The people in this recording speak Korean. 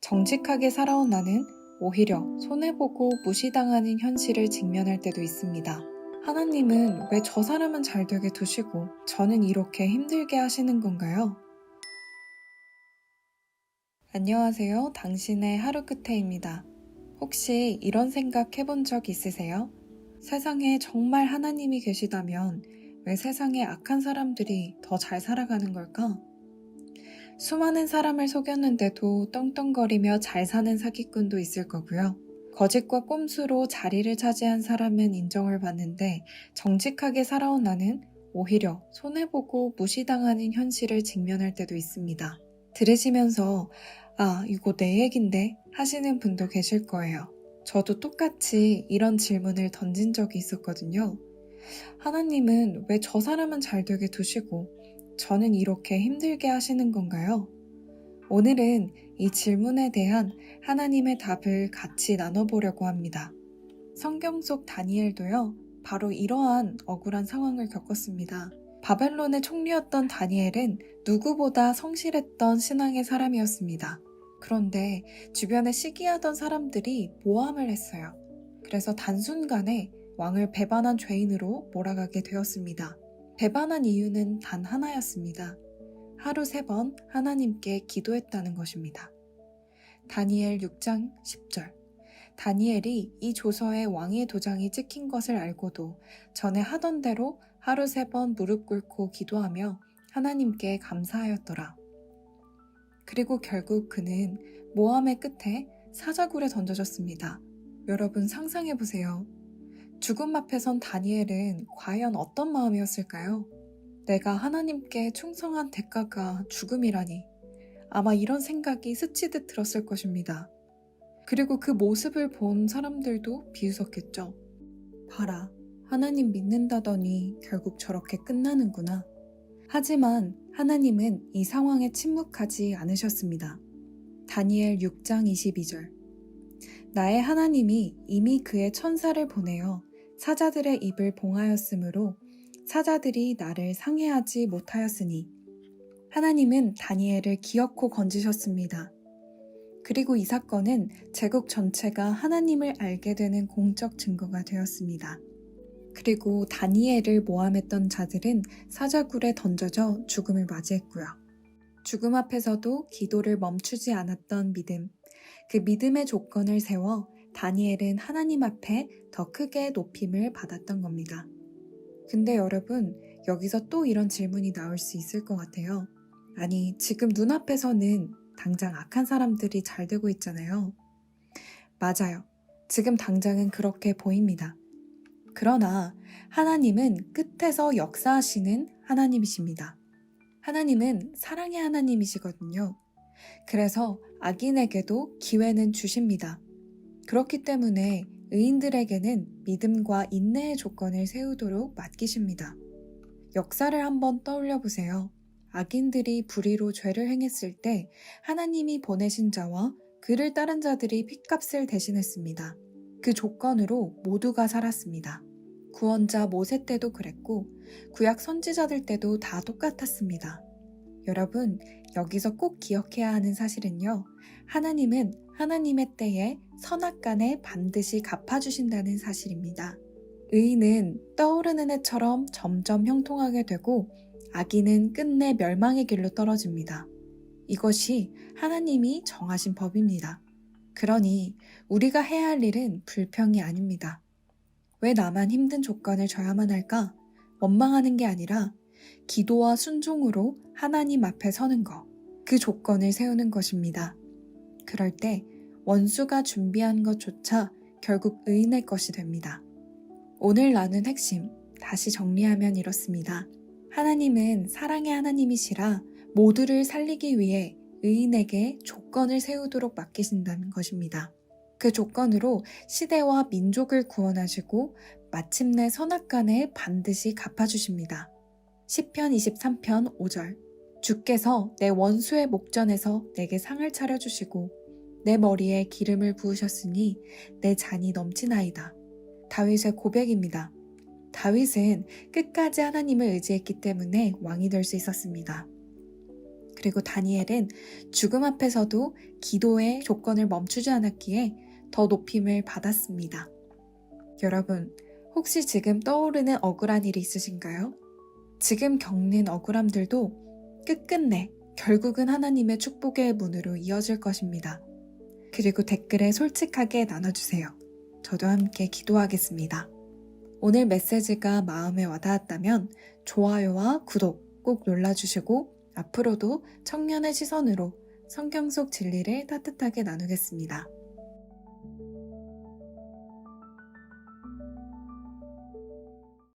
정직하게 살아온 나는 오히려 손해보고 무시당하는 현실을 직면할 때도 있습니다. 하나님은 왜 저 사람은 잘 되게 두시고 저는 이렇게 힘들게 하시는 건가요? 안녕하세요. 당신의 하루 끝에입니다. 혹시 이런 생각 해본 적 있으세요? 세상에 정말 하나님이 계시다면 왜 세상에 악한 사람들이 더 잘 살아가는 걸까? 수많은 사람을 속였는데도 떵떵거리며 잘 사는 사기꾼도 있을 거고요. 거짓과 꼼수로 자리를 차지한 사람은 인정을 받는데 정직하게 살아온 나는 오히려 손해보고 무시당하는 현실을 직면할 때도 있습니다. 들으시면서 이거 내 얘긴데 하시는 분도 계실 거예요. 저도 똑같이 이런 질문을 던진 적이 있었거든요. 하나님은 왜 저 사람은 잘 되게 두시고 저는 이렇게 힘들게 하시는 건가요? 오늘은 이 질문에 대한 하나님의 답을 같이 나눠보려고 합니다. 성경 속 다니엘도요, 바로 이러한 억울한 상황을 겪었습니다. 바벨론의 총리였던 다니엘은 누구보다 성실했던 신앙의 사람이었습니다. 그런데 주변에 시기하던 사람들이 모함을 했어요. 그래서 단순간에 왕을 배반한 죄인으로 몰아가게 되었습니다. 배반한 이유는 단 하나였습니다. 하루 3번 하나님께 기도했다는 것입니다. 다니엘 6장 10절. 다니엘이 이 조서에 왕의 도장이 찍힌 것을 알고도 전에 하던 대로 하루 3번 무릎 꿇고 기도하며 하나님께 감사하였더라. 그리고 결국 그는 모함의 끝에 사자굴에 던져졌습니다. 여러분 상상해보세요. 죽음 앞에 선 다니엘은 과연 어떤 마음이었을까요? 내가 하나님께 충성한 대가가 죽음이라니. 아마 이런 생각이 스치듯 들었을 것입니다. 그리고 그 모습을 본 사람들도 비웃었겠죠. 봐라, 하나님 믿는다더니 결국 저렇게 끝나는구나. 하지만 하나님은 이 상황에 침묵하지 않으셨습니다. 다니엘 6장 22절. 나의 하나님이 이미 그의 천사를 보내어 사자들의 입을 봉하였으므로 사자들이 나를 상해하지 못하였으니 하나님은 다니엘을 기어코 건지셨습니다. 그리고 이 사건은 제국 전체가 하나님을 알게 되는 공적 증거가 되었습니다. 그리고 다니엘을 모함했던 자들은 사자굴에 던져져 죽음을 맞이했고요. 죽음 앞에서도 기도를 멈추지 않았던 믿음, 그 믿음의 조건을 세워 다니엘은 하나님 앞에 더 크게 높임을 받았던 겁니다. 근데 여러분, 여기서 또 이런 질문이 나올 수 있을 것 같아요. 아니, 지금 눈앞에서는 당장 악한 사람들이 잘 되고 있잖아요. 맞아요. 지금 당장은 그렇게 보입니다. 그러나 하나님은 끝에서 역사하시는 하나님이십니다. 하나님은 사랑의 하나님이시거든요. 그래서 악인에게도 기회는 주십니다. 그렇기 때문에 의인들에게는 믿음과 인내의 조건을 세우도록 맡기십니다. 역사를 한번 떠올려 보세요. 악인들이 불의로 죄를 행했을 때 하나님이 보내신 자와 그를 따른 자들이 핏값을 대신했습니다. 그 조건으로 모두가 살았습니다. 구원자 모세 때도 그랬고 구약 선지자들 때도 다 똑같았습니다. 여러분, 여기서 꼭 기억해야 하는 사실은요. 하나님은 하나님의 때에 선악간에 반드시 갚아주신다는 사실입니다. 의인은 떠오르는 해처럼 점점 형통하게 되고 악인은 끝내 멸망의 길로 떨어집니다. 이것이 하나님이 정하신 법입니다. 그러니 우리가 해야 할 일은 불평이 아닙니다. 왜 나만 힘든 조건을 져야만 할까? 원망하는 게 아니라 기도와 순종으로 하나님 앞에 서는 것, 그 조건을 세우는 것입니다. 그럴 때 원수가 준비한 것조차 결국 의인의 것이 됩니다. 오늘 나눈 핵심, 다시 정리하면 이렇습니다. 하나님은 사랑의 하나님이시라 모두를 살리기 위해 의인에게 조건을 세우도록 맡기신다는 것입니다. 그 조건으로 시대와 민족을 구원하시고 마침내 선악간에 반드시 갚아주십니다. 시편 23편 5절. 주께서 내 원수의 목전에서 내게 상을 차려주시고 내 머리에 기름을 부으셨으니 내 잔이 넘치나이다. 다윗의 고백입니다. 다윗은 끝까지 하나님을 의지했기 때문에 왕이 될 수 있었습니다. 그리고 다니엘은 죽음 앞에서도 기도의 조건을 멈추지 않았기에 더 높임을 받았습니다. 여러분, 혹시 지금 떠오르는 억울한 일이 있으신가요? 지금 겪는 억울함들도 끝끝내 결국은 하나님의 축복의 문으로 이어질 것입니다. 그리고 댓글에 솔직하게 나눠주세요. 저도 함께 기도하겠습니다. 오늘 메시지가 마음에 와닿았다면 좋아요와 구독 꼭 눌러주시고 앞으로도 청년의 시선으로 성경 속 진리를 따뜻하게 나누겠습니다.